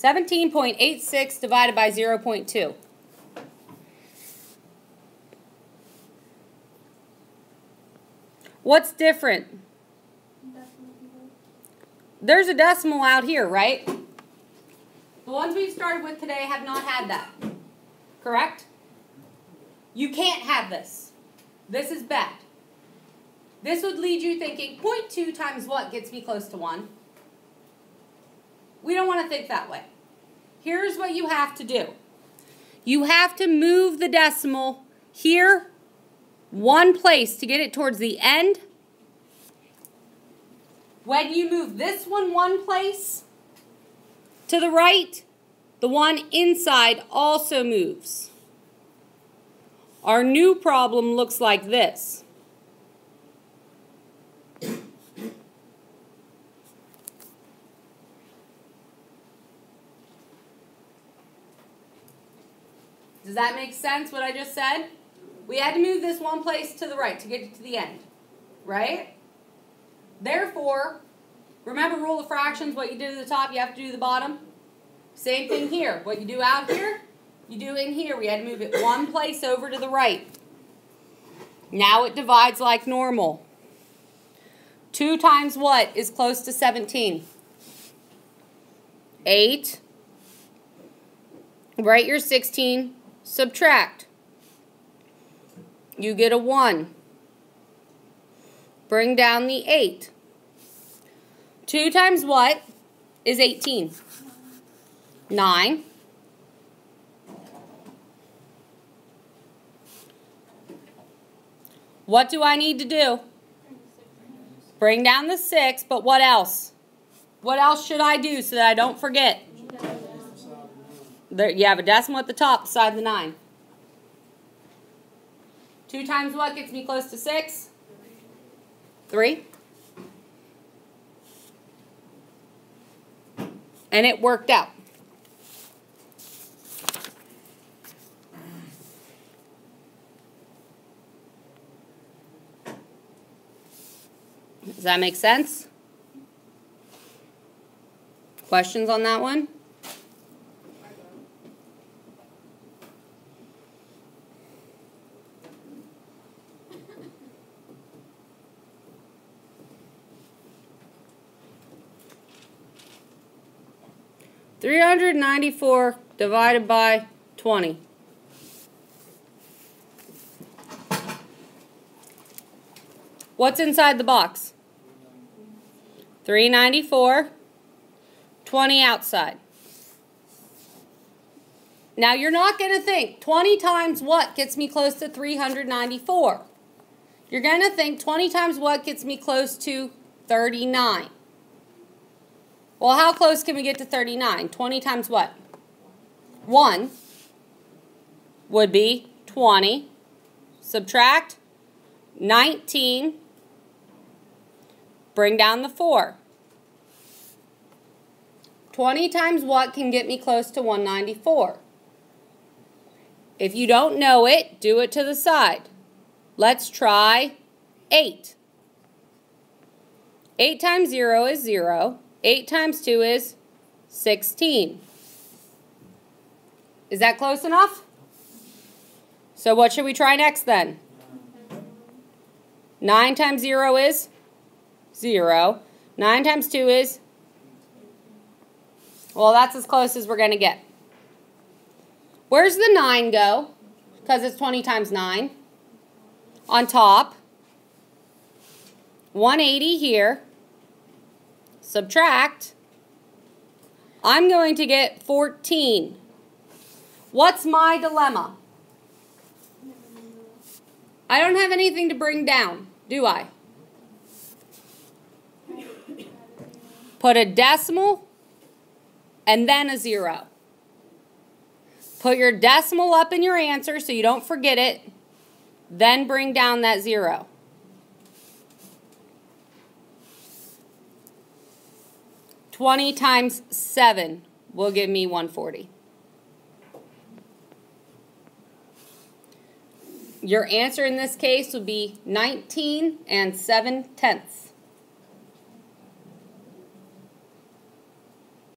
17.86 divided by 0.2. What's different? There's a decimal out here, right? The ones we've started with today have not had that. Correct? You can't have this. This is bad. This would lead you thinking 0.2 times what gets me close to 1? We don't want to think that way. Here's what you have to do. You have to move the decimal here one place to get it towards the end. When you move this one place to the right, the one inside also moves. Our new problem looks like this. Does that make sense, what I just said? We had to move this one place to the right to get it to the end, right? Therefore, remember rule of fractions, what you did at the top, you have to do the bottom. Same thing here. What you do out here, you do in here. We had to move it one place over to the right. Now it divides like normal. 2 times what is close to 17? 8. Write your 16. Subtract. You get a 1. Bring down the 8. 2 times what is 18? 9. What do I need to do? Bring down the 6, but what else? What else should I do so that I don't forget? There, you have a decimal at the top beside the 9. 2 times what gets me close to 6? 3. And it worked out. Does that make sense? Questions on that one? $394 divided by 20. What's inside the box? 394, 20 outside. Now you're not going to think 20 times what gets me close to 394. You're going to think 20 times what gets me close to 39. Well, how close can we get to 39? 20 times what? 1 would be 20. Subtract 19. Bring down the 4. 20 times what can get me close to 194? If you don't know it, do it to the side. Let's try 8. 8 times 0 is 0. 8 times 2 is 16. Is that close enough? So what should we try next then? 9 times 0 is 0. 9 times 2 is? Well, that's as close as we're going to get. Where's the 9 go? Because it's 20 times 9. On top. 180 here. Subtract. I'm going to get 14. What's my dilemma? I don't have anything to bring down, do I? Put a decimal and then a 0. Put your decimal up in your answer so you don't forget it. Then bring down that 0. $20 times 7 will give me 140. Your answer in this case would be 19 7/10.